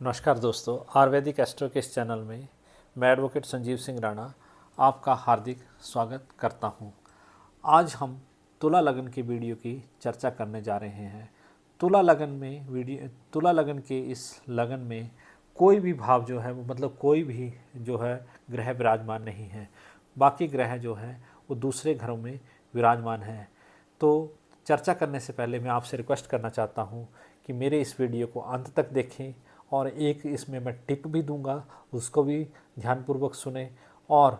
नमस्कार दोस्तों, आयुर्वेदिक एस्ट्रो के इस चैनल में मैं एडवोकेट संजीव सिंह राणा आपका हार्दिक स्वागत करता हूं। आज हम तुला लगन की वीडियो की चर्चा करने जा रहे हैं। तुला लगन के इस लगन में कोई भी भाव जो है वो मतलब कोई भी जो है ग्रह विराजमान नहीं है। बाकी ग्रह जो है वो दूसरे घरों में विराजमान हैं। तो चर्चा करने से पहले मैं आपसे रिक्वेस्ट करना चाहता हूँ कि मेरे इस वीडियो को अंत तक देखें और एक इसमें मैं टिप भी दूंगा, उसको भी ध्यानपूर्वक सुने। और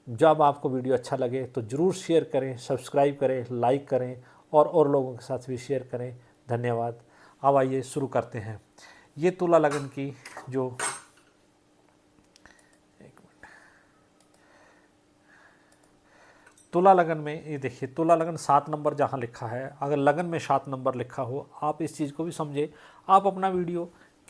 जब आपको वीडियो अच्छा लगे तो ज़रूर शेयर करें, सब्सक्राइब करें, लाइक करें और लोगों के साथ भी शेयर करें। धन्यवाद। अब आइए शुरू करते हैं। ये तुला लगन की जो तुला लगन में ये देखिए, तुला लगन 7 नंबर जहाँ लिखा है, अगर लगन में 7 नंबर लिखा हो, आप इस चीज़ को भी समझे। आप अपना वीडियो,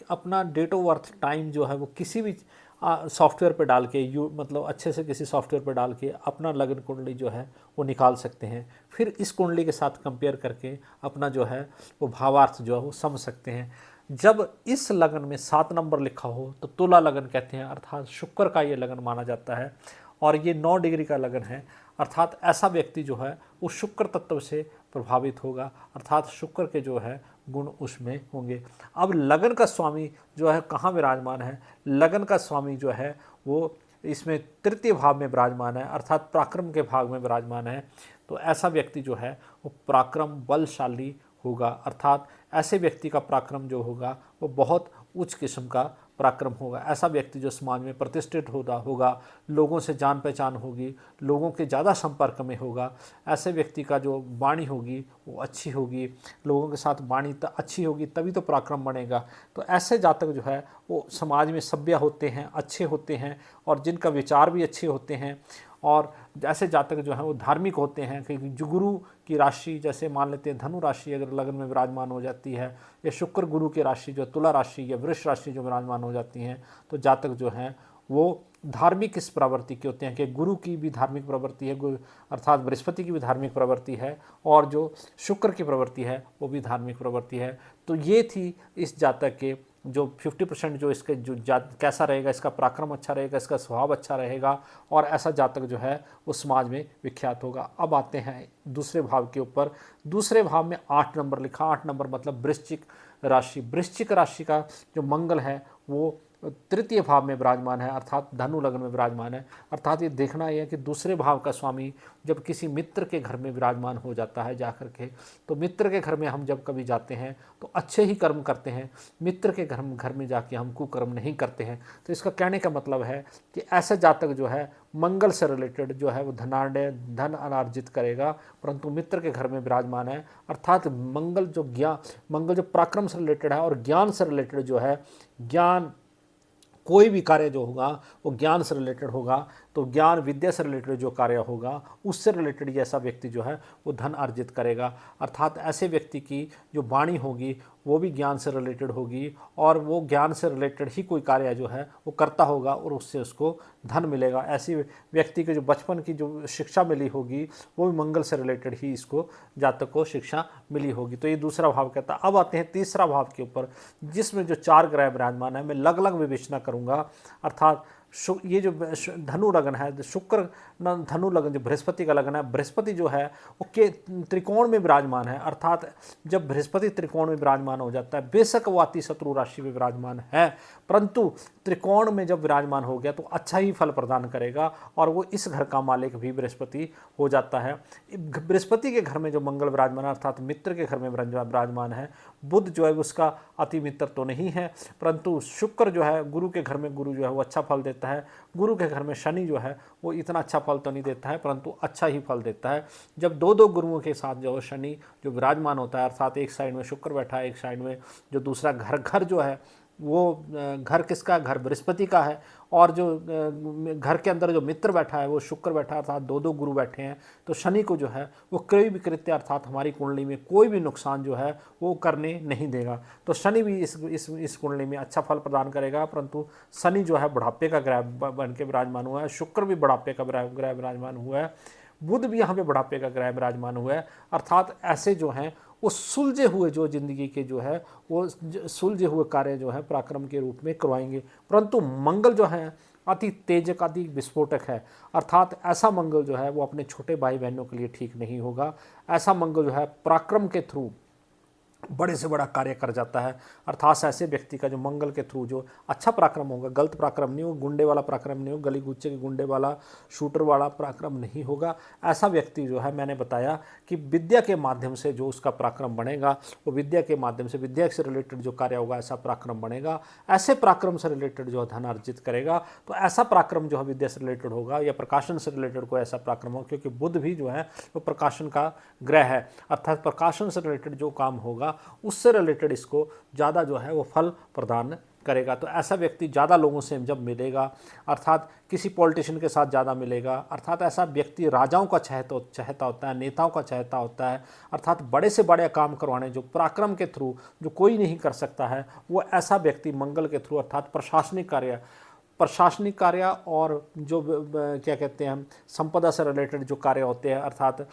अपना डेट ऑफ बर्थ टाइम जो है वो किसी भी सॉफ्टवेयर पर डाल के मतलब अच्छे से किसी सॉफ्टवेयर पर डाल के अपना लगन कुंडली जो है वो निकाल सकते हैं। फिर इस कुंडली के साथ कंपेयर करके अपना जो है वो भावार्थ जो है वो समझ सकते हैं। जब इस लगन में 7 नंबर लिखा हो तो तुला लगन कहते हैं, अर्थात शुक्र का ये लगन माना जाता है। और ये 9 डिग्री का लगन है, अर्थात ऐसा व्यक्ति जो है वो शुक्र तत्व से प्रभावित होगा, अर्थात शुक्र के जो है गुण उसमें होंगे। अब लगन का स्वामी जो है कहाँ विराजमान है? लगन का स्वामी जो है वो इसमें तृतीय भाव में विराजमान है, अर्थात पराक्रम के भाग में विराजमान है। तो ऐसा व्यक्ति जो है वो पराक्रम बलशाली होगा, अर्थात ऐसे व्यक्ति का पराक्रम जो होगा वो बहुत उच्च किस्म का पराक्रम होगा। ऐसा व्यक्ति जो समाज में प्रतिष्ठित होगा, लोगों से जान पहचान होगी, लोगों के ज़्यादा संपर्क में होगा। ऐसे व्यक्ति का जो वाणी होगी वो अच्छी होगी, लोगों के साथ वाणी अच्छी होगी, तभी तो पराक्रम बनेगा। तो ऐसे जातक जो है वो समाज में सभ्य होते हैं, अच्छे होते हैं और जिनका विचार भी अच्छे होते हैं। और ऐसे जातक जो हैं वो धार्मिक होते हैं कि जो गुरु की राशि, जैसे मान लेते हैं धनु राशि अगर लगन में विराजमान हो जाती है, या शुक्र गुरु की राशि जो तुला राशि या वृष राशि जो विराजमान हो जाती हैं, तो जातक जो हैं वो धार्मिक इस प्रवृत्ति के होते हैं कि गुरु की भी धार्मिक प्रवृत्ति है, अर्थात बृहस्पति की भी धार्मिक प्रवृत्ति है, और जो शुक्र की प्रवृत्ति है वो भी धार्मिक प्रवृत्ति है। तो ये थी इस जातक के जो 50% जो इसके जो कैसा रहेगा, इसका पराक्रम अच्छा रहेगा, इसका स्वभाव अच्छा रहेगा, और ऐसा जातक जो है वो समाज में विख्यात होगा। अब आते हैं दूसरे भाव के ऊपर। दूसरे भाव में 8 नंबर लिखा, 8 नंबर मतलब वृश्चिक राशि। वृश्चिक राशि का जो मंगल है वो तृतीय भाव में विराजमान है, अर्थात धनु लगन में विराजमान है। अर्थात ये देखना यह है कि दूसरे भाव का स्वामी जब किसी मित्र के घर में विराजमान हो जाता है जाकर के, तो मित्र के घर में हम जब कभी जाते हैं तो अच्छे ही कर्म करते हैं, मित्र के घर में जाके हम कुकर्म नहीं करते हैं। तो इसका कहने का मतलब है कि ऐसा जातक जो है मंगल से रिलेटेड जो है वो धन अनार्जित करेगा, परंतु मित्र के घर में विराजमान है, अर्थात मंगल जो पराक्रम से रिलेटेड है और ज्ञान से रिलेटेड जो है, ज्ञान कोई भी कार्य जो होगा वो ज्ञान से रिलेटेड होगा। तो ज्ञान विद्या से रिलेटेड जो कार्य होगा उससे रिलेटेड ये ऐसा व्यक्ति जो है वो धन अर्जित करेगा, अर्थात ऐसे व्यक्ति की जो वाणी होगी वो भी ज्ञान से रिलेटेड होगी, और वो ज्ञान से रिलेटेड ही कोई कार्य जो है वो करता होगा और उससे उसको धन मिलेगा। ऐसी व्यक्ति के जो बचपन की जो शिक्षा मिली होगी वो भी मंगल से रिलेटेड ही इसको जातक को शिक्षा मिली होगी। तो ये दूसरा भाव कहता है। अब आते हैं तीसरा भाव के ऊपर, जिसमें जो 4 ग्रह विराजमान है। मैं अलग अलग विवेचना करूँगा, अर्थात ये जो धनु लगन है, शुक्र धनु लगन जो बृहस्पति का लगन है, बृहस्पति जो है वो के त्रिकोण में विराजमान है, अर्थात जब बृहस्पति त्रिकोण में विराजमान हो जाता है, बेशक वो अति शत्रु राशि में विराजमान है, परंतु त्रिकोण में जब विराजमान हो गया तो अच्छा ही फल प्रदान करेगा, और वो इस घर का मालिक भी बृहस्पति हो जाता है। बृहस्पति के घर में जो मंगल विराजमान है, अर्थात मित्र के घर में विराजमान है। बुध जो है उसका अति मित्र तो नहीं है, परंतु शुक्र जो है गुरु के घर में, गुरु जो है वो अच्छा फल देता है। गुरु के घर में शनि जो है वो इतना अच्छा फल तो नहीं देता है, परंतु अच्छा ही फल देता है। जब दो गुरुओं के साथ जो शनि जो विराजमान होता है, अर्थात एक साइड में शुक्र बैठा है, एक साइड में जो दूसरा घर जो है वो घर किसका, घर बृहस्पति का है, और जो घर के अंदर जो मित्र बैठा है वो शुक्र बैठा है, अर्थात दो गुरु बैठे हैं। तो शनि को जो है वो कोई भी कृत्य, अर्थात हमारी कुंडली में कोई भी नुकसान जो है वो करने नहीं देगा। तो शनि भी इस कुंडली में अच्छा फल प्रदान करेगा, परंतु शनि जो है बुढ़ापे का ग्रह बन के विराजमान हुआ है, शुक्र भी बुढ़ापे का ग्रह विराजमान हुआ है, बुध भी यहाँ पे बुढ़ापे का ग्रह विराजमान हुआ है। अर्थात ऐसे जो हैं वो सुलझे हुए जो ज़िंदगी के जो है वो सुलझे हुए कार्य जो है पराक्रम के रूप में करवाएंगे। परंतु मंगल जो है अति तेजक, अति विस्फोटक है, अर्थात ऐसा मंगल जो है वो अपने छोटे भाई बहनों के लिए ठीक नहीं होगा। ऐसा मंगल जो है पराक्रम के थ्रू बड़े से बड़ा कार्य कर जाता है। अर्थात ऐसे व्यक्ति का जो मंगल के थ्रू जो अच्छा पराक्रम होगा, गलत पराक्रम नहीं होगा, गुंडे वाला पराक्रम नहीं होगा, गली गुच्चे के गुंडे वाला शूटर वाला पराक्रम नहीं होगा। ऐसा व्यक्ति जो है, मैंने बताया कि विद्या के माध्यम से जो उसका पराक्रम बनेगा, वो विद्या के माध्यम से, विद्या से रिलेटेड जो कार्य होगा ऐसा पराक्रम बनेगा। ऐसे पराक्रम से रिलेटेड जो धन अर्जित करेगा, तो ऐसा पराक्रम जो है विद्या से रिलेटेड होगा या प्रकाशन से रिलेटेड कोई ऐसा पराक्रम होगा, क्योंकि बुध भी जो है वो प्रकाशन का ग्रह है। अर्थात प्रकाशन से रिलेटेड जो काम होगा उससे रिलेटेड इसको ज़्यादा जो है वो फल प्रदान करेगा। तो ऐसा व्यक्ति ज़्यादा लोगों से जब मिलेगा, अर्थात किसी पॉलिटिशियन के साथ ज़्यादा मिलेगा, अर्थात ऐसा व्यक्ति राजाओं का चाहता होता है, नेताओं का चाहता होता है, अर्थात बड़े से बड़े काम करवाने जो पराक्रम के थ्रू जो कोई नहीं कर सकता है, वो ऐसा व्यक्ति मंगल के थ्रू, अर्थात प्रशासनिक कार्य और जो क्या कहते हैं संपदा से रिलेटेड जो कार्य होते हैं, अर्थात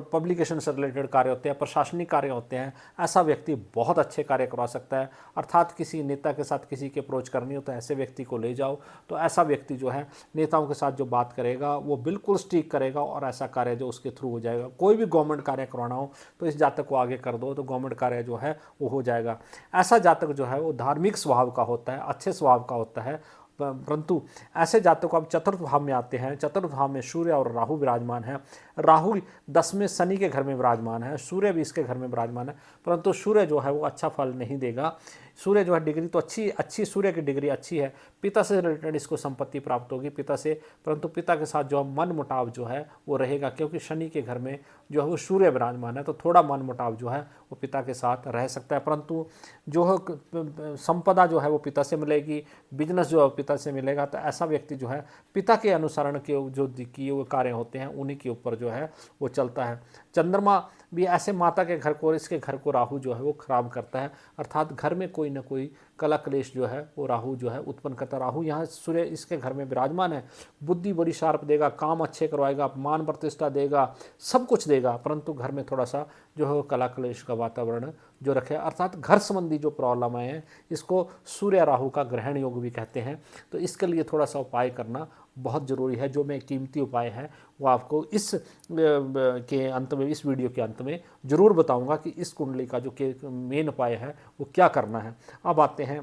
पब्लिकेशन से रिलेटेड कार्य होते हैं, प्रशासनिक कार्य होते हैं, ऐसा व्यक्ति बहुत अच्छे कार्य करवा सकता है। अर्थात किसी नेता के साथ किसी की अप्रोच करनी हो तो ऐसे व्यक्ति को ले जाओ, तो ऐसा व्यक्ति जो है नेताओं के साथ जो बात करेगा वो बिल्कुल स्टिक करेगा और ऐसा कार्य जो उसके थ्रू हो जाएगा। कोई भी गवर्नमेंट कार्य करवाना हो तो इस जातक को आगे कर दो तो गवर्नमेंट कार्य जो है वो हो जाएगा। ऐसा जातक जो है वो धार्मिक स्वभाव का होता है, अच्छे स्वभाव का होता है। परंतु ऐसे जातकों को अब चतुर्थ भाव में आते हैं। चतुर्थ भाव में सूर्य और राहु विराजमान है। राहु 10वें शनि के घर में विराजमान है, सूर्य भी इसके घर में विराजमान है, परंतु सूर्य जो है वो अच्छा फल नहीं देगा। सूर्य जो है डिग्री तो अच्छी सूर्य की डिग्री अच्छी है, पिता से रिलेटेड इसको संपत्ति प्राप्त होगी पिता से, परंतु पिता के साथ जो मन मुटाव जो है वो रहेगा, क्योंकि शनि के घर में जो है वो सूर्य विराजमान है, तो थोड़ा मन मुटाव जो है वो पिता के साथ रह सकता है। परंतु जो है संपदा जो है वो पिता से मिलेगी, बिजनेस जो है पिता से मिलेगा। तो ऐसा व्यक्ति जो है पिता के अनुसरण के जो किए हुए कार्य होते हैं उन्हीं के ऊपर जो है वो चलता है। चंद्रमा भी ऐसे माता के घर को और इसके घर को राहु जो है वो खराब करता है, अर्थात घर में कोई ना कोई कला क्लेश जो है वो राहु जो है उत्पन्न करता है। राहु यहाँ सूर्य इसके घर में विराजमान है, बुद्धि बड़ी शार्प देगा, काम अच्छे करवाएगा, मान प्रतिष्ठा देगा, सब कुछ देगा, परंतु घर में थोड़ा सा जो है कला क्लेश का वातावरण जो रखे, अर्थात घर संबंधी जो प्रॉब्लम है इसको सूर्य राहु का ग्रहण योग भी कहते हैं। तो इसके लिए थोड़ा सा उपाय करना बहुत ज़रूरी है। जो मैं कीमती उपाय है वो आपको इस के अंत में, इस वीडियो के अंत में ज़रूर बताऊंगा कि इस कुंडली का जो मेन उपाय है वो क्या करना है। अब आते हैं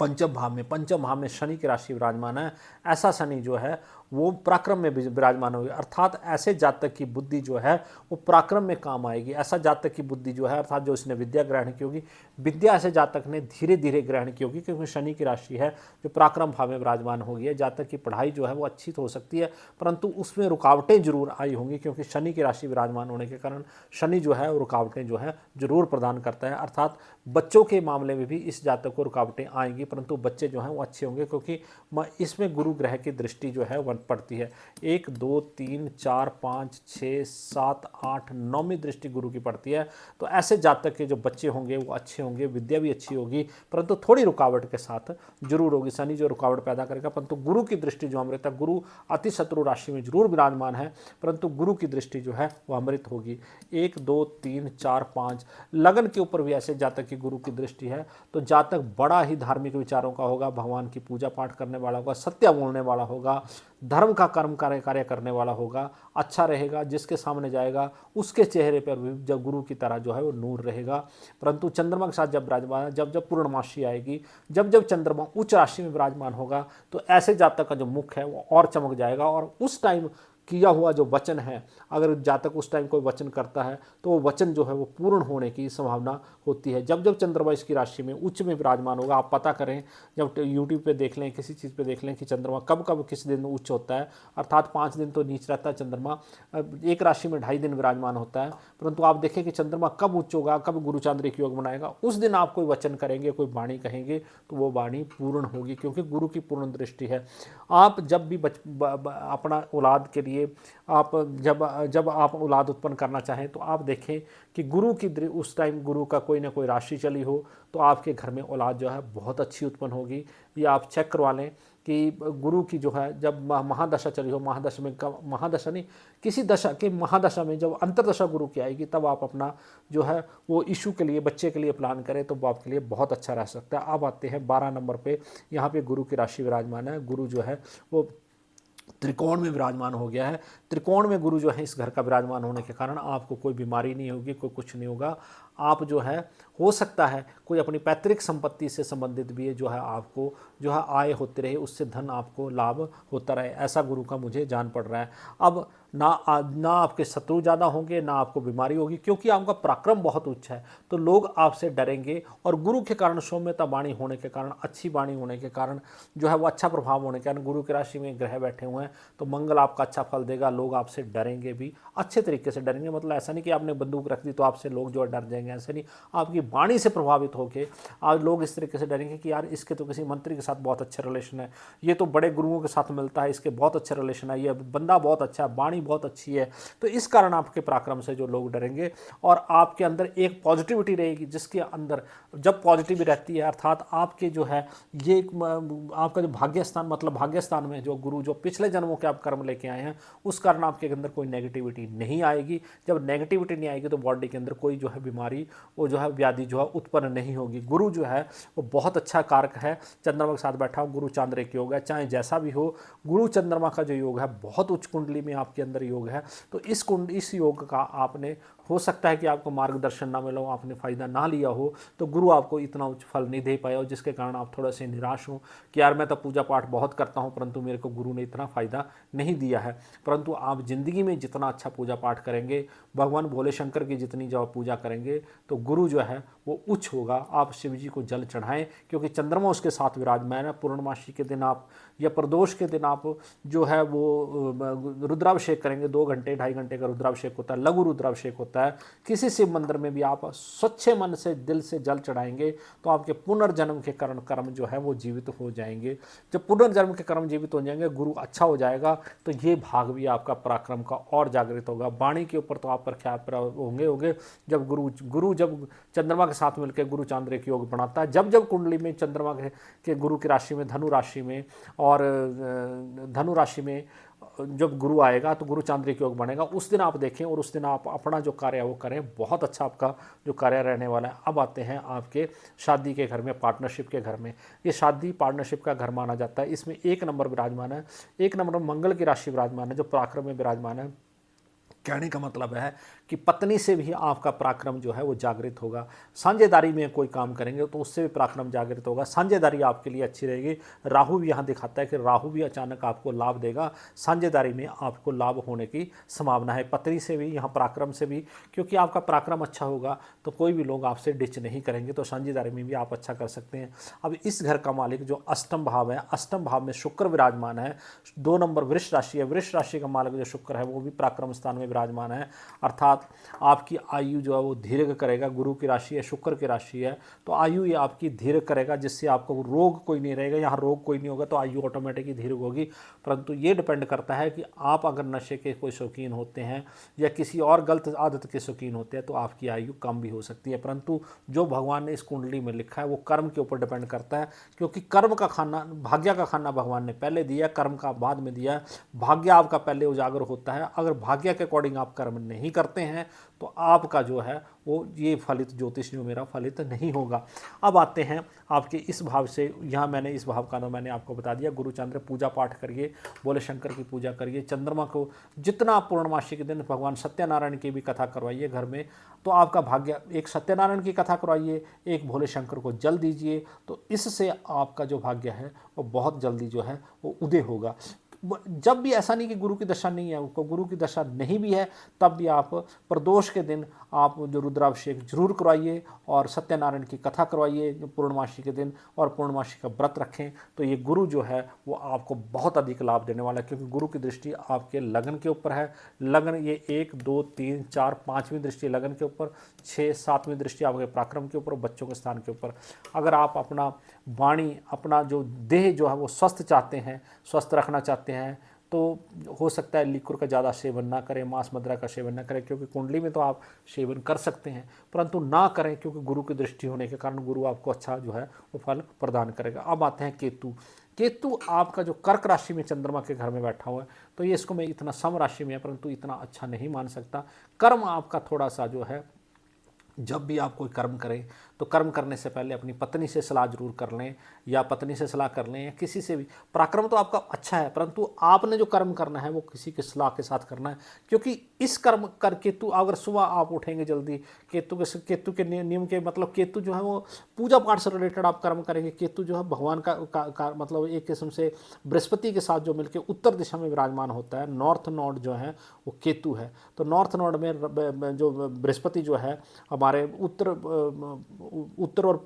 पंचम भाव में। पंचम भाव में शनि की राशि विराजमान है। ऐसा शनि जो है वो पराक्रम में विराजमान होगी, अर्थात ऐसे जातक की बुद्धि जो है वो पराक्रम में काम आएगी। ऐसा जातक की बुद्धि जो है, अर्थात जो इसने विद्या ग्रहण की होगी, विद्या ऐसे जातक ने धीरे धीरे ग्रहण की होगी, क्योंकि शनि की राशि है जो पराक्रम भाव में विराजमान होगी है। जातक की पढ़ाई जो है वो अच्छी तो हो सकती है, परंतु उसमें रुकावटें जरूर आई होंगी, क्योंकि शनि की राशि विराजमान होने के कारण शनि जो है रुकावटें जो है जरूर प्रदान करता है। अर्थात बच्चों के मामले में भी इस जातक को रुकावटें आएंगी, परंतु बच्चे जो हैं वो अच्छे होंगे, क्योंकि इसमें गुरु ग्रह की दृष्टि जो है पड़ती है। 1 2 3 4 5 6 7 8 9वीं दृष्टि गुरु की पड़ती है। तो ऐसे जातक के जो बच्चे होंगे वो अच्छे होंगे, विद्या भी अच्छी होगी, परंतु थोड़ी रुकावट के साथ जरूर होगी। शनि जो रुकावट पैदा करेगा, परंतु गुरु की दृष्टि जो अमृत है, गुरु अति शत्रु राशि में जरूर विराजमान है, परंतु गुरु की दृष्टि जो है वो अमृत होगी। 1 2 3 4 5 लगन के ऊपर भी ऐसे जातक की गुरु की दृष्टि है, तो जातक बड़ा ही धार्मिक विचारों का होगा, भगवान की पूजा पाठ करने वाला होगा, सत्य बोलने वाला होगा, धर्म का कर्म कार्य करने वाला होगा, अच्छा रहेगा। जिसके सामने जाएगा उसके चेहरे पर भी जब गुरु की तरह जो है वो नूर रहेगा। परंतु चंद्रमा के साथ जब विराजमान है, जब पूर्णमासी आएगी, जब चंद्रमा उच्च राशि में विराजमान होगा, तो ऐसे जातक का जो मुख है वो और चमक जाएगा, और उस टाइम किया हुआ जो वचन है, अगर जातक उस टाइम कोई वचन करता है तो वो वचन जो है वो पूर्ण होने की संभावना होती है। जब चंद्रमा इसकी राशि में उच्च में विराजमान होगा, आप पता करें, जब यूट्यूब पे देख लें, किसी चीज़ पे देख लें कि चंद्रमा कब किस दिन उच्च होता है, अर्थात 5 दिन तो नीच रहता है चंद्रमा, एक राशि में 2.5 दिन विराजमान होता है, परंतु आप देखें कि चंद्रमा कब उच्च होगा, कब गुरु चांद्रिक योग बनाएगा, उस दिन आप कोई वचन करेंगे, कोई वाणी कहेंगे, तो वो वाणी पूर्ण होगी, क्योंकि गुरु की पूर्ण दृष्टि है। आप जब भी अपना औलाद के लिए कीजिए। आप जब आप औलाद उत्पन्न करना चाहें तो आप देखें कि गुरु की उस टाइम गुरु का कोई ना कोई राशि चली हो तो आपके घर में औलाद जो है बहुत अच्छी उत्पन्न होगी। ये आप चेक करवा लें कि गुरु की जो है जब महादशा चली हो, महादशा में महादशा नहीं, किसी दशा के महादशा में जब अंतरदशा गुरु की आएगी तब आप अपना जो है वो इशू के लिए, बच्चे के लिए प्लान करें तो वो आपके लिए बहुत अच्छा रह सकता है। अब आते हैं 12 नंबर पे, यहाँ पे गुरु की राशि विराजमान है। गुरु जो है वो त्रिकोण में विराजमान हो गया है। त्रिकोण में गुरु जो है इस घर का विराजमान होने के कारण आपको कोई बीमारी नहीं होगी, कोई कुछ नहीं होगा। आप जो है हो सकता है कोई अपनी पैतृक संपत्ति से संबंधित भी जो है आपको जो है आय होते रहे, उससे धन आपको लाभ होता रहे, ऐसा गुरु का मुझे जान पड़ रहा है। अब ना आपके शत्रु ज़्यादा होंगे, ना आपको बीमारी होगी, क्योंकि आपका पराक्रम बहुत उच्च है तो लोग आपसे डरेंगे। और गुरु के कारण सौम्यता वाणी होने के कारण, अच्छी वाणी होने के कारण जो है वो अच्छा प्रभाव होने के कारण, गुरु की राशि में ग्रह बैठे हुए हैं तो मंगल आपका अच्छा फल देगा। लोग आपसे डरेंगे भी, अच्छे तरीके से डरेंगे। मतलब ऐसा नहीं कि आपने बंदूक रख दी तो आपसे लोग जो है डर जाएंगे, ऐसे नहीं। आपकी वाणी से प्रभावित होकर आज लोग इस तरीके से डरेंगे कि यार इसके तो किसी मंत्री के साथ बहुत अच्छे रिलेशन है, ये तो बड़े गुरुओं के साथ मिलता है, इसके बहुत अच्छे रिलेशन है, ये बंदा बहुत अच्छा है, वाणी बहुत अच्छी है। तो इस कारण आपके पराक्रम से जो लोग डरेंगे और आपके अंदर एक पॉजिटिविटी रहेगी, जिसके अंदर जब पॉजिटिव रहती है अर्थात आपके जो है ये आपका जो भाग्य स्थान, मतलब भाग्य स्थान में जो गुरु जो पिछले जन्मों के आप कर्म लेके आए हैं उस कारण आपके अंदर कोई नेगेटिविटी नहीं आएगी। जब नेगेटिविटी नहीं आएगी तो बॉडी के अंदर कोई जो है बीमारी, वो जो है व्याधि जो है उत्पन्न नहीं होगी। गुरु जो है वो बहुत अच्छा कारक है, चंद्रमा के साथ बैठा हो, गुरु चांद्र के योग है, चाहे जैसा भी हो। गुरु चंद्रमा का जो योग है बहुत उच्च कुंडली में आपके अंदर योग है, तो इस योग का आपने हो सकता है कि आपको मार्गदर्शन ना मिला हो, आपने फ़ायदा ना लिया हो, तो गुरु आपको इतना उच्च फल नहीं दे पाया हो, जिसके कारण आप थोड़ा से निराश हो कि यार मैं तो पूजा पाठ बहुत करता हूँ परंतु मेरे को गुरु ने इतना फ़ायदा नहीं दिया है। परंतु आप ज़िंदगी में जितना अच्छा पूजा पाठ करेंगे, भगवान भोले शंकर की जितनी जब पूजा करेंगे तो गुरु जो है वो उच्च होगा। आप शिव जी को जल चढ़ाएं क्योंकि चंद्रमा उसके साथ विराजमान है। पूर्णमासी के दिन आप या प्रदोष के दिन आप जो है वो रुद्राभिषेक करेंगे, 2 घंटे 2.5 घंटे का रुद्राभिषेक होता है, लघु रुद्राभिषेक होता है। किसी शिव मंदिर में भी आप स्वच्छ मन से दिल से जल चढ़ाएंगे तो आपके पुनर्जन्म के कर्म जो है वो जीवित हो जाएंगे। जब पुनर्जन्म के कर्म जीवित हो जाएंगे, गुरु अच्छा हो जाएगा, तो ये भाग भी आपका पराक्रम का और जागृत होगा। वाणी के ऊपर तो आप प्रख्यात होंगे जब गुरु जब चंद्रमा के साथ मिलकर गुरु चांद्र के योग बनाता है, जब कुंडली में चंद्रमा के गुरु की राशि में धनु राशि में और धनु राशि में जब गुरु आएगा तो गुरु चांद्रिक योग बनेगा। उस दिन आप देखें और उस दिन आप अपना जो कार्य है वो करें, बहुत अच्छा आपका जो कार्य रहने वाला है। अब आते हैं आपके शादी के घर में, पार्टनरशिप के घर में। ये शादी पार्टनरशिप का घर माना जाता है। इसमें 1 नंबर विराजमान है, 1 नंबर मंगल की राशि विराजमान है जो पराक्रम में विराजमान है। कहने का मतलब है कि पत्नी से भी आपका पराक्रम जो है वो जागृत होगा। साझेदारी में कोई काम करेंगे तो उससे भी पराक्रम जागृत होगा। साझेदारी आपके लिए अच्छी रहेगी। राहु भी यहाँ दिखाता है कि राहु भी अचानक आपको लाभ देगा। साझेदारी में आपको लाभ होने की संभावना है, पत्नी से भी, यहाँ पराक्रम से भी, क्योंकि आपका पराक्रम अच्छा होगा तो कोई भी लोग आपसे डिच नहीं करेंगे। तो साझेदारी में भी आप अच्छा कर सकते हैं। अब इस घर का मालिक जो अष्टम भाव है, अष्टम भाव में शुक्र विराजमान है। 2 नंबर वृष राशि है, वृष राशि का मालिक जो शुक्र है वो भी पराक्रम स्थान में विराजमान है, अर्थात आपकी आयु जो है वो दीर्घ करेगा। गुरु की राशि है, शुक्र की राशि है, तो आयु ये आपकी दीर्घ करेगा, जिससे आपको रोग कोई नहीं रहेगा। यहाँ रोग कोई नहीं होगा तो आयु ऑटोमेटिकली दीर्घ होगी। परंतु ये डिपेंड करता है कि आप अगर नशे के कोई शौकीन होते हैं या किसी और गलत आदत के शौकीन होते हैं तो आपकी आयु कम भी हो सकती है। परंतु जो भगवान ने इस कुंडली में लिखा है वो कर्म के ऊपर डिपेंड करता है, क्योंकि कर्म का खाना, भाग्य का खाना भगवान ने पहले दिया, कर्म का बाद में दिया। भाग्य आपका पहले उजागर होता है। अगर भाग्य के अकॉर्डिंग आप कर्म नहीं करते हैं तो आपका जो है वो ये फलित ज्योतिष जो मेरा फलित नहीं होगा। अब आते हैं आपके इस भाव से, यहाँ मैंने इस भाव का नाम मैंने आपको बता दिया। गुरु चंद्र पूजा पाठ करिए, भोले शंकर की पूजा करिए, चंद्रमा को जितना पूर्णमासी के दिन भगवान सत्यनारायण की भी कथा करवाइए घर में, तो आपका भाग्य, एक सत्यनारायण की कथा करवाइए, एक भोले शंकर को जल दीजिए, तो इससे आपका जो भाग्य है वो बहुत जल्दी जो है वो उदय होगा। जब भी ऐसा नहीं कि गुरु की दशा नहीं है, उसको गुरु की दशा नहीं भी है तब भी आप प्रदोष के दिन आप जो रुद्राभिषेक जरूर करवाइए और सत्यनारायण की कथा करवाइए पूर्णमासी के दिन, और पूर्णमासी का व्रत रखें। तो ये गुरु जो है वो आपको बहुत अधिक लाभ देने वाला है, क्योंकि गुरु की दृष्टि आपके लगन के ऊपर है। लगन ये 1 2 3 4 5वीं दृष्टि लगन के ऊपर, 6 7वीं दृष्टि आपके पराक्रम के ऊपर, बच्चों के स्थान के ऊपर। अगर आप अपना वाणी, अपना जो देह जो है वो स्वस्थ चाहते हैं, स्वस्थ रखना चाहते हैं, तो हो सकता है लिक्विड का ज़्यादा सेवन ना करें, मांस मदिरा का सेवन ना करें, क्योंकि कुंडली में तो आप सेवन कर सकते हैं परंतु ना करें, क्योंकि गुरु की दृष्टि होने के कारण गुरु आपको अच्छा जो है वो फल प्रदान करेगा। अब आते हैं केतु। केतु आपका जो कर्क राशि में चंद्रमा के घर में बैठा हुआ है, तो ये इसको मैं इतना सम राशि में है परंतु इतना अच्छा नहीं मान सकता। कर्म आपका थोड़ा सा जो है, जब भी आप कोई कर्म करें तो कर्म करने से पहले अपनी पत्नी से सलाह जरूर कर लें, या पत्नी से सलाह कर लें, या किसी से भी। पराक्रम तो आपका अच्छा है परंतु आपने जो कर्म करना है वो किसी की सलाह के साथ करना है, क्योंकि इस कर्म कर केतु, अगर सुबह आप उठेंगे जल्दी, केतु के नियम के मतलब केतु जो है वो पूजा पाठ से रिलेटेड आप कर्म करेंगे। केतु जो है भगवान का मतलब एक किस्म से बृहस्पति के साथ जो मिलकर उत्तर दिशा में विराजमान होता है, नॉर्थ नोड जो है वो केतु है। तो नॉर्थ नोड में जो बृहस्पति जो है हमारे उत्तर और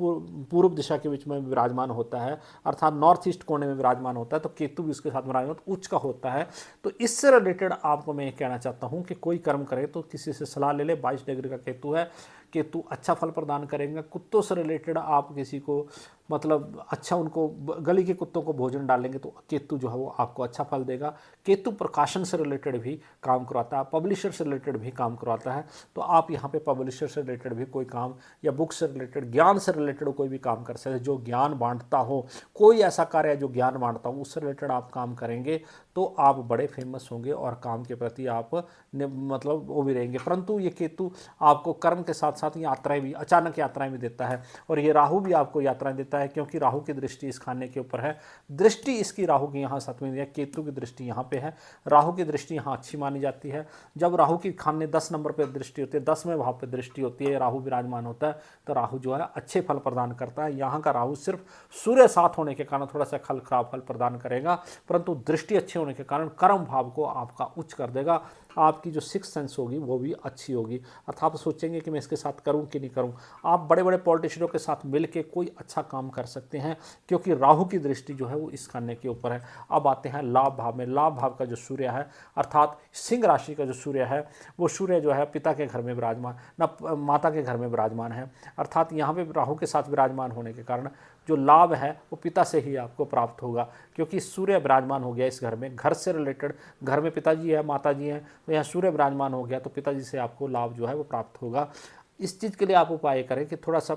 पूर्व दिशा के बीच में विराजमान होता है, अर्थात नॉर्थ ईस्ट कोने में विराजमान होता है, तो केतु भी उसके साथ विराजमान उच्च का होता है। तो इससे रिलेटेड आपको मैं ये कहना चाहता हूँ कि कोई कर्म करे तो किसी से सलाह ले ले। 22 डिग्री का केतु है, केतु अच्छा फल प्रदान करेंगे। कुत्तों से रिलेटेड आप किसी को मतलब अच्छा उनको गली के कुत्तों को भोजन डालेंगे तो केतु जो है वो आपको अच्छा फल देगा। केतु प्रकाशन से रिलेटेड भी काम करवाता है, पब्लिशर से रिलेटेड भी काम करवाता है। तो आप यहाँ पे पब्लिशर से रिलेटेड भी कोई काम, या बुक से रिलेटेड, ज्ञान से रिलेटेड कोई भी काम कर सकते हैं। जो ज्ञान बांटता हो, कोई ऐसा कार्य है जो ज्ञान बांटता हो, उससे रिलेटेड आप काम करेंगे तो आप बड़े फेमस होंगे और काम के प्रति आप मतलब वो भी रहेंगे। परंतु ये केतु आपको कर्म के साथ साथ यात्राएं भी, अचानक यात्राएं भी देता है। और ये राहु भी आपको यात्राएं देता है, क्योंकि राहु की दृष्टि इस खाने के ऊपर है। दृष्टि इसकी राहु की यहाँ 7वीं है, केतु की दृष्टि यहाँ पे है। राहु की दृष्टि यहाँ अच्छी मानी जाती है। जब राहु की खाने 10 नंबर पर दृष्टि होती है, 10वें भाव पर दृष्टि होती है, राहु विराजमान होता है, तो राहु जो है अच्छे फल प्रदान करता है। यहाँ का राहु सिर्फ सूर्य साथ होने के कारण थोड़ा सा खराब फल प्रदान करेगा, परंतु दृष्टि अच्छी होने के कारण कर्म भाव को आपका उच्च कर देगा। आपकी जो सिक्स सेंस होगी वो भी अच्छी होगी, अर्थात आप सोचेंगे कि मैं इसके साथ करूं कि नहीं करूं। आप बड़े बड़े पॉलिटिशियनों के साथ मिलकर कोई अच्छा काम कर सकते हैं, क्योंकि राहु की दृष्टि जो है वो इस खाने के ऊपर है। अब आते हैं लाभ भाव में। लाभ भाव का जो सूर्य है, अर्थात सिंह राशि का जो सूर्य है, वो सूर्य जो है पिता के घर में विराजमान, ना माता के घर में विराजमान है। अर्थात यहाँ पे राहु के साथ विराजमान होने के कारण जो लाभ है वो पिता से ही आपको प्राप्त होगा, क्योंकि सूर्य विराजमान हो गया इस घर में। घर से रिलेटेड, घर में पिताजी है, माताजी हैं, तो यहाँ सूर्य विराजमान हो गया तो पिताजी से आपको लाभ जो है वो प्राप्त होगा। इस चीज़ के लिए आप उपाय करें कि थोड़ा सा,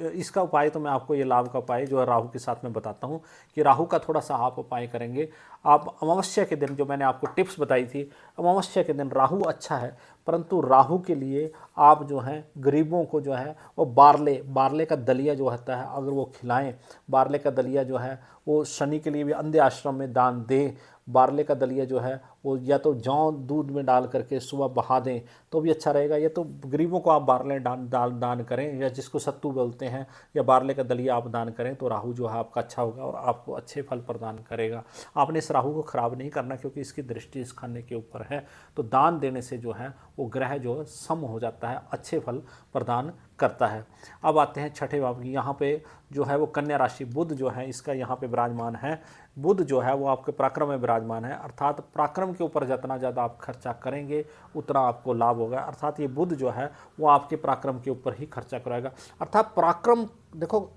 इसका उपाय तो मैं आपको ये लाभ का उपाय जो है राहु के साथ में बताता हूँ कि राहु का थोड़ा सा आप उपाय करेंगे। आप अमावस्या के दिन, जो मैंने आपको टिप्स बताई थी, अमावस्या के दिन राहु अच्छा है, परंतु राहु के लिए आप जो हैं गरीबों को जो है वो बारले का दलिया जो होता है अगर वो खिलाएं, बारले का दलिया जो है वो शनि के लिए भी अंधे आश्रम में दान दें। बारले का दलिया जो है वो या तो जौ दूध में डाल करके सुबह बहा दें तो भी अच्छा रहेगा, या तो गरीबों को आप बारले दान करें, या जिसको सत्तू बोलते हैं, या बारले का दलिया आप दान करें तो राहु जो है आपका अच्छा होगा और आपको अच्छे फल प्रदान करेगा। आपने इस राहु को खराब नहीं करना, क्योंकि इसकी दृष्टि इस खाने के ऊपर है। तो दान देने से जो है वो ग्रह जो सम हो जाता है, अच्छे फल प्रदान करता है। अब आते हैं छठे भाव की। यहाँ पे जो है वो कन्या राशि, बुध जो है इसका यहाँ पे विराजमान है। बुध जो है वो आपके पराक्रम में विराजमान है, अर्थात पराक्रम के ऊपर जितना ज़्यादा आप खर्चा करेंगे उतना आपको लाभ होगा। अर्थात ये बुध जो है वो आपके पराक्रम के ऊपर ही खर्चा कराएगा। अर्थात पराक्रम, देखो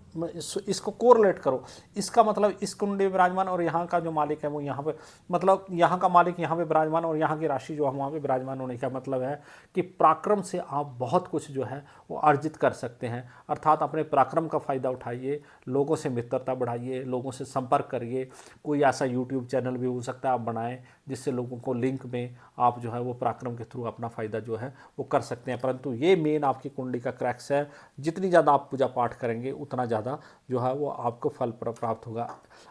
इसको कोरिलेट करो, इसका मतलब इस कुंडली में विराजमान और यहाँ का जो मालिक है वो यहाँ पे, मतलब यहाँ का मालिक यहाँ पे विराजमान और यहाँ की राशि जो है वहाँ पे विराजमान होने का मतलब है कि पराक्रम से आप बहुत कुछ जो है वो अर्जित कर सकते हैं। अर्थात अपने पराक्रम का फ़ायदा उठाइए, लोगों से मित्रता बढ़ाइए, लोगों से संपर्क करिए। कोई ऐसा यूट्यूब चैनल भी हो सकता है आप बनाएं जिससे लोगों को लिंक में आप जो है वो पराक्रम के थ्रू अपना फ़ायदा जो है वो कर सकते हैं। परंतु ये मेन आपकी कुंडली का क्रैक्स है, जितनी ज़्यादा आप पूजा पाठ करेंगे उतना ज़्यादा जो है वो आपको फल प्राप्त होगा।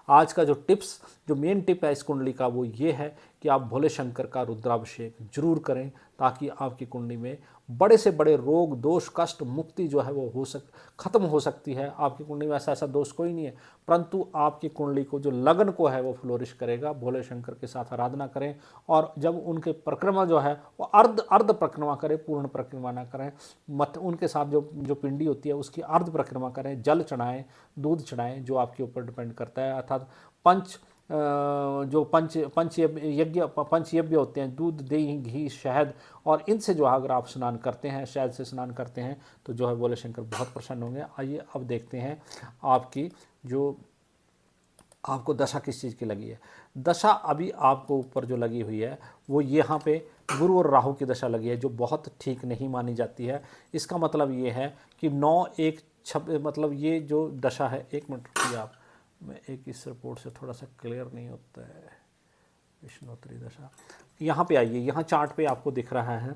आज का जो टिप्स, जो मेन टिप है इस कुंडली का वो ये है कि आप भोले शंकर का रुद्राभिषेक जरूर करें, ताकि आपकी कुंडली में बड़े से बड़े रोग, दोष, कष्ट, मुक्ति जो है वो खत्म हो सकती है। आपकी कुंडली में ऐसा दोष कोई नहीं है, परंतु आपकी कुंडली को जो लगन को है वो फ्लोरिश करेगा। भोले शंकर के साथ आराधना करें, और जब उनके परिक्रमा जो है वो अर्ध परिक्रमा करें, पूर्ण परिक्रमा ना करें। मत उनके साथ जो पिंडी होती है उसकी अर्ध परिक्रमा करें, जल चढ़ाएं, दूध चढ़ाएं, जो आपके ऊपर डिपेंड करता है। अर्थात पंच यज्ञ होते हैं, दूध, दही, घी, शहद, और इनसे जो अगर आप स्नान करते हैं, शहद से स्नान करते हैं तो जो है भोले शंकर बहुत प्रसन्न होंगे। आइए अब देखते हैं आपकी जो आपको दशा किस चीज़ की लगी है। दशा अभी आपको ऊपर जो लगी हुई है वो यहाँ पे गुरु और राहु की दशा लगी है, जो बहुत ठीक नहीं मानी जाती है। इसका मतलब ये है कि 9 1 6 मतलब ये जो दशा है, 1 मिनट रुकिए आप, मैं एक इस रिपोर्ट से थोड़ा सा क्लियर नहीं होता है। विष्णुत्री दशा यहाँ पे आइए, यहाँ चार्ट पे आपको दिख रहा है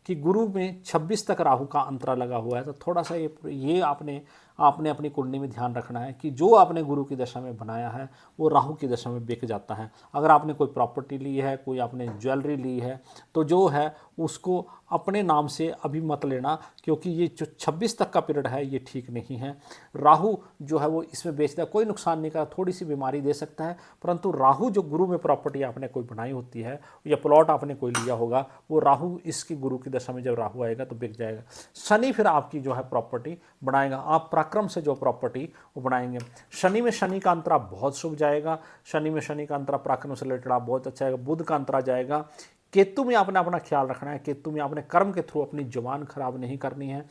कि गुरु में 26 तक राहु का अंतरा लगा हुआ है। तो थोड़ा सा ये आपने आपने अपनी कुंडली में ध्यान रखना है कि जो आपने गुरु की दशा में बनाया है वो राहु की दशा में बिक जाता है। अगर आपने कोई प्रॉपर्टी ली है, कोई आपने ज्वेलरी ली है, तो जो है उसको अपने नाम से अभी मत लेना, क्योंकि ये जो 26 तक का पीरियड है ये ठीक नहीं है। राहु जो है वो इसमें बेचता है, कोई नुकसान नहीं करता, थोड़ी सी बीमारी दे सकता है, परंतु राहु जो गुरु में प्रॉपर्टी आपने कोई बनाई होती है या प्लॉट आपने कोई लिया होगा, वो राहु इसकी गुरु की दशा में जब राहु आएगा तो बिक जाएगा। शनि फिर आपकी जो है प्रॉपर्टी बनाएगा, आप पराक्रम से जो प्रॉपर्टी वो बनाएंगे। शनि में शनि का अंतरा बहुत शुभ जाएगा, शनि में शनि का अंतरा पराक्रम से रिलेटेड आप बहुत अच्छा आएगा। बुध का अंतरा जाएगा। केतु में आपने अपना ख्याल रखना है, केतु में आपने कर्म के थ्रू अपनी जुबान खराब नहीं करनी है।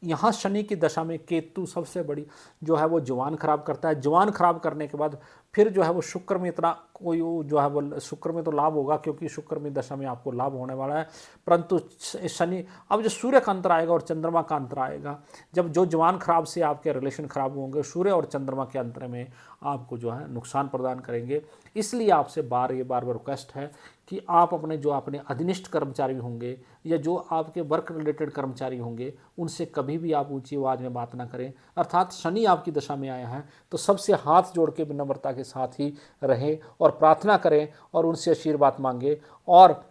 यहाँ शनि की दशा में केतु सबसे बड़ी जो है वो जुबान खराब करता है। जुबान खराब करने के बाद फिर जो है वो शुक्र में इतना कोई जो है वो शुक्र में तो लाभ होगा, क्योंकि शुक्र में दशा में आपको लाभ होने वाला है, परंतु शनि अब जो सूर्य का अंतर आएगा और चंद्रमा का अंतर आएगा, जब जो जुबान खराब से आपके रिलेशन खराब होंगे, सूर्य और चंद्रमा के अंतर में आपको जो है नुकसान प्रदान करेंगे। इसलिए आपसे बार रिक्वेस्ट है कि आप अपने जो अपने अधिनिष्ठ कर्मचारी होंगे या जो आपके वर्क रिलेटेड कर्मचारी होंगे, उनसे कभी भी आप ऊंची आवाज़ में बात ना करें। अर्थात शनि आपकी दशा में आया है तो सबसे हाथ जोड़ के विनम्रता के साथ ही रहें और प्रार्थना करें और उनसे आशीर्वाद मांगें, और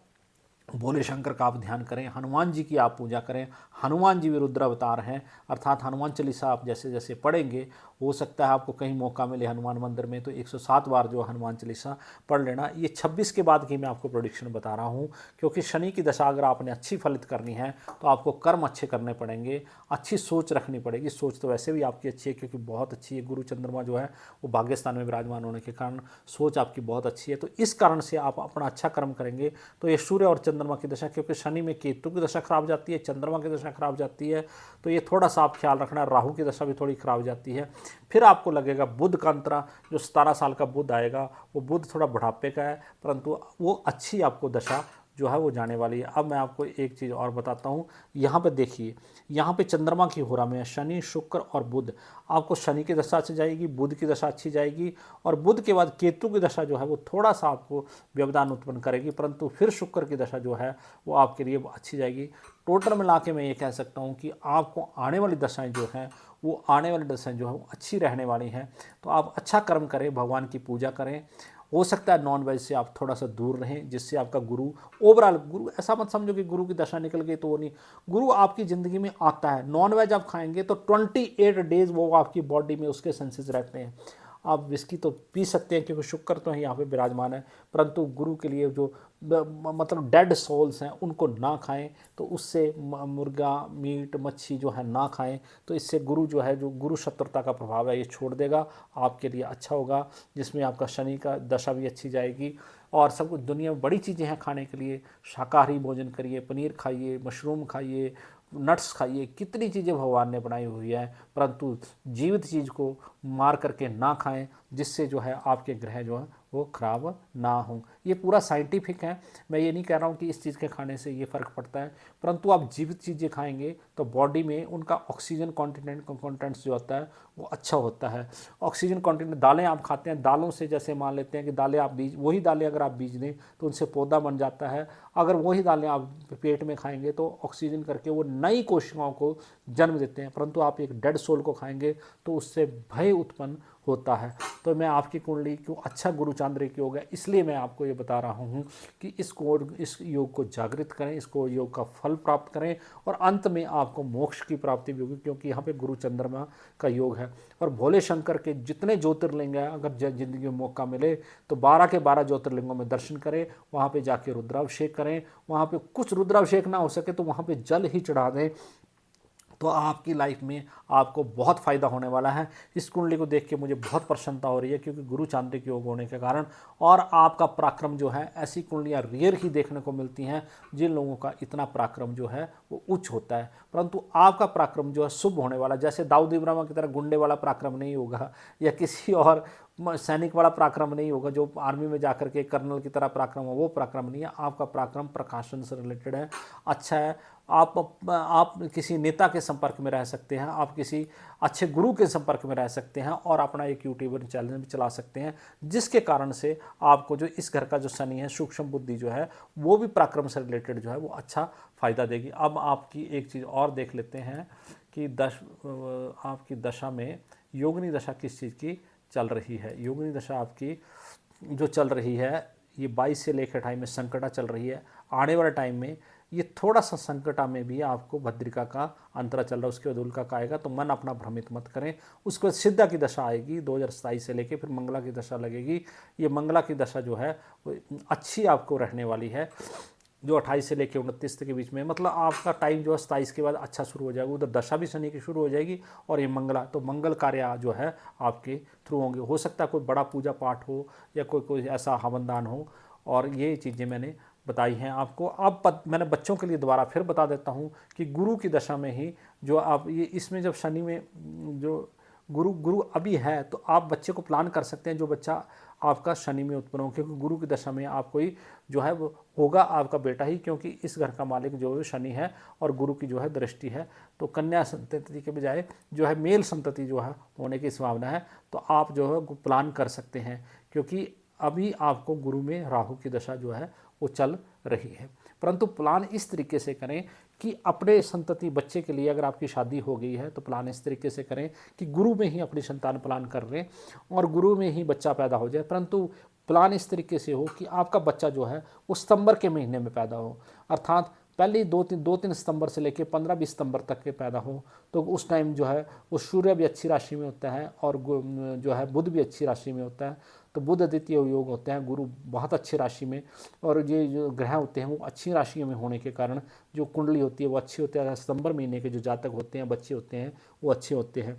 भोले शंकर का आप ध्यान करें, हनुमान जी की आप पूजा करें। हनुमान जी भी रुद्र अवतार हैं, अर्थात हनुमान चालीसा आप जैसे जैसे पढ़ेंगे, हो सकता है आपको कहीं मौका मिले हनुमान मंदिर में तो 107 बार जो हनुमान चालीसा पढ़ लेना। ये 26 के बाद की मैं आपको प्रोडिक्शन बता रहा हूँ, क्योंकि शनि की दशा अगर आपने अच्छी फलित करनी है तो आपको कर्म अच्छे करने पड़ेंगे, अच्छी सोच रखनी पड़ेगी। सोच तो वैसे भी आपकी अच्छी है क्योंकि बहुत अच्छी है, गुरु चंद्रमा जो है वो भाग्यस्थान में विराजमान होने के कारण सोच आपकी बहुत अच्छी है। तो इस कारण से आप अपना अच्छा कर्म करेंगे। तो ये सूर्य और चंद्रमा की दशा, क्योंकि शनि में केतु की दशा खराब जाती है, चंद्रमा की दशा खराब जाती है, तो ये थोड़ा सा आप ख्याल रखना। राहु की दशा भी थोड़ी खराब जाती है। फिर आपको लगेगा बुध का अंतरा, जो 17 साल का बुध आएगा, वो बुध थोड़ा बुढ़ापे का है, परंतु वो अच्छी आपको दशा जो है वो जाने वाली है। अब मैं आपको एक चीज़ और बताता हूँ, यहाँ पे देखिए, यहाँ पे चंद्रमा की होरा में है शनि, शुक्र और बुध। आपको शनि की दशा अच्छी जाएगी, बुध की दशा अच्छी जाएगी, और बुध के बाद केतु की दशा जो है वो थोड़ा सा आपको व्यवधान उत्पन्न करेगी, परंतु फिर शुक्र की दशा जो है वो आपके लिए अच्छी जाएगी। टोटल मिला के मैं ये कह सकता हूँ कि आपको आने वाली दशाएँ जो हैं वो आने वाली दशाएँ जो है वो अच्छी रहने वाली हैं। तो आप अच्छा कर्म करें, भगवान की पूजा करें। हो सकता है नॉन वेज से आप थोड़ा सा दूर रहें, जिससे आपका गुरु ओवरऑल, गुरु ऐसा मत समझो कि गुरु की दशा निकल गई तो वो नहीं, गुरु आपकी ज़िंदगी में आता है। नॉन वेज आप खाएंगे तो 28 डेज वो आपकी बॉडी में उसके सेंसेस रहते हैं। आप विस्की तो पी सकते हैं क्योंकि शुक्र तो यहाँ पे विराजमान है, परंतु गुरु के लिए जो मतलब डेड सोल्स हैं उनको ना खाएं, तो उससे मुर्गा मीट मच्छी जो है ना खाएं, तो इससे गुरु जो है, जो गुरु शत्रुता का प्रभाव है ये छोड़ देगा, आपके लिए अच्छा होगा, जिसमें आपका शनि का दशा भी अच्छी जाएगी। और सब कुछ दुनिया में बड़ी चीज़ें हैं खाने के लिए, शाकाहारी भोजन करिए, पनीर खाइए, मशरूम खाइए, नट्स खाइए, कितनी चीज़ें भगवान ने बनाई हुई है, परंतु जीवित चीज़ को मार करके ना खाएं, जिससे जो है आपके ग्रह जो है वो खराब ना हो। ये पूरा साइंटिफिक है, मैं ये नहीं कह रहा हूँ कि इस चीज़ के खाने से ये फ़र्क पड़ता है, परंतु आप जीवित चीज़ें खाएंगे तो बॉडी में उनका ऑक्सीजन कंटेंट्स जो होता है वो अच्छा होता है। ऑक्सीजन कंटेंट, दालें आप खाते हैं, दालों से जैसे मान लेते हैं कि दालें आप बीज, वही दालें अगर आप बीज दें तो उनसे पौधा बन जाता है, अगर वही दालें आप पेट में खाएंगे तो ऑक्सीजन करके वो नई कोशिकाओं को जन्म देते हैं, परंतु आप एक डेड सोल को खाएंगे तो उससे भय उत्पन्न होता है। तो मैं आपकी कुंडली क्यों अच्छा गुरु चांद्रिक योग है, इसलिए मैं आपको ये बता रहा हूँ कि इस योग को जागृत करें, इसको योग का फल प्राप्त करें, और अंत में आपको मोक्ष की प्राप्ति भी होगी, क्योंकि यहाँ पे गुरु चंद्रमा का योग है। और भोले शंकर के जितने ज्योतिर्लिंग हैं, अगर जिंदगी में मौका मिले तो 12 के 12 ज्योतिर्लिंगों में दर्शन करें, वहाँ पे जाके रुद्राभिषेक करें, वहाँ पे कुछ रुद्राभिषेक ना हो सके तो वहाँ पे जल ही चढ़ा दें, तो आपकी लाइफ में आपको बहुत फ़ायदा होने वाला है। इस कुंडली को देख के मुझे बहुत प्रसन्नता हो रही है, क्योंकि गुरु चांद्रिक योग होने के कारण, और आपका पराक्रम जो है, ऐसी कुंडलियाँ रेयर ही देखने को मिलती हैं जिन लोगों का इतना पराक्रम जो है वो उच्च होता है, परंतु आपका पराक्रम जो है शुभ होने वाला, जैसे दाऊद इब्राहिम की तरह गुंडे वाला पराक्रम नहीं होगा या किसी और सैनिक वाला पराक्रम नहीं होगा, जो आर्मी में जाकर के कर्नल की तरह पराक्रम हो, वो पराक्रम नहीं है। आपका पराक्रम प्रकाशन से रिलेटेड है, अच्छा है। आप किसी नेता के संपर्क में रह सकते हैं, आप किसी अच्छे गुरु के संपर्क में रह सकते हैं और अपना एक यूट्यूबर चैनल भी चला सकते हैं, जिसके कारण से आपको जो इस घर का जो शनि है, सूक्ष्म बुद्धि जो है, वो भी पराक्रम से रिलेटेड जो है वो अच्छा फ़ायदा देगी। अब आपकी एक चीज़ और देख लेते हैं कि आपकी दशा में योगिनी दशा किस चीज़ की चल रही है। योगिनी दशा आपकी जो चल रही है ये 22 से लेकर 28 में संकटा चल रही है। आने वाले टाइम में ये थोड़ा सा संकटा में भी आपको भद्रिका का अंतरा चल रहा है, उसके बाद उल्का का आएगा, तो मन अपना भ्रमित मत करें। उसके बाद सिद्धा की दशा आएगी 2027 से लेके, फिर मंगला की दशा लगेगी। ये मंगला की दशा जो है वो अच्छी आपको रहने वाली है, जो 28 से लेकर 29 के बीच में, मतलब आपका टाइम जो है 27 के बाद अच्छा शुरू हो जाएगा। उधर दशा भी शनि की शुरू हो जाएगी और ये मंगला, तो मंगल कार्य जो है आपके थ्रू होंगे। हो सकता है कोई बड़ा पूजा पाठ हो या कोई ऐसा हवनदान हो, और ये चीज़ें मैंने बताई हैं आपको। अब मैंने बच्चों के लिए दोबारा फिर बता देता हूँ कि गुरु की दशा में ही जो आप ये इसमें जब शनि में जो गुरु अभी है, तो आप बच्चे को प्लान कर सकते हैं जो बच्चा आपका शनि में उत्पन्न हो, क्योंकि गुरु की दशा में आप कोई जो है वो होगा आपका बेटा ही, क्योंकि इस घर का मालिक जो है शनि है और गुरु की जो है दृष्टि है। तो कन्या संतति के बजाय जो है मेल संतति जो है होने की संभावना है, तो आप जो है प्लान कर सकते हैं, क्योंकि अभी आपको गुरु में राहु की दशा जो है वो चल रही है। परंतु प्लान इस तरीके से करें कि अपने संतति बच्चे के लिए, अगर आपकी शादी हो गई है तो प्लान इस तरीके से करें कि गुरु में ही अपनी संतान प्लान कर लें और गुरु में ही बच्चा पैदा हो जाए। परंतु प्लान इस तरीके से हो कि आपका बच्चा जो है वो सितंबर के महीने में पैदा हो, अर्थात पहले 2-3 सितंबर से लेकर 15-20 सितंबर तक के पैदा हो। तो उस टाइम जो है वो सूर्य भी अच्छी राशि में होता है और जो है बुध भी अच्छी राशि में होता है, तो बुध द्वितीय योग होते हैं, गुरु बहुत अच्छी राशि में, और ये जो ग्रह होते हैं वो अच्छी राशि में होने के कारण जो कुंडली होती है वो अच्छी होती है। सितंबर महीने के जो जातक होते हैं, बच्चे होते हैं, वो अच्छे होते हैं।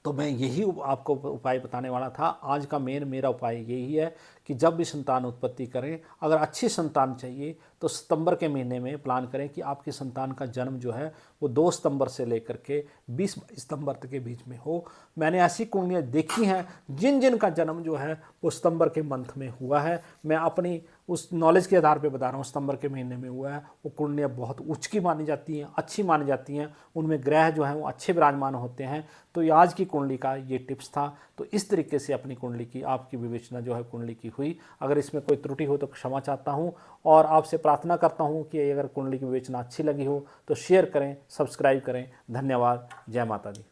तो मैं यही आपको उपाय बताने वाला था। आज का मेरा उपाय यही है कि जब भी संतान उत्पत्ति करें, अगर अच्छी संतान चाहिए तो सितंबर के महीने में प्लान करें कि आपकी संतान का जन्म जो है वो 2 सितंबर से लेकर के 20 सितंबर तक के बीच में हो। मैंने ऐसी कुंडलियाँ देखी हैं जिन का जन्म जो है वो सितंबर के मंथ में हुआ है। मैं अपनी उस नॉलेज के आधार पे बता रहा हूँ, सितंबर के महीने में हुआ है। वो कुंडलियाँ बहुत उच्च की मानी जाती हैं, अच्छी मानी जाती हैं, उनमें ग्रह जो हैं वो अच्छे विराजमान होते हैं। तो ये आज की कुंडली का ये टिप्स था। तो इस तरीके से अपनी कुंडली की आपकी विवेचना जो है कुंडली की हुई। अगर इसमें कोई त्रुटि हो तो क्षमा चाहता हूँ, और आपसे प्रार्थना करता हूँ कि अगर कुंडली की विवेचना अच्छी लगी हो तो शेयर करें, सब्सक्राइब करें। धन्यवाद। जय माता दी।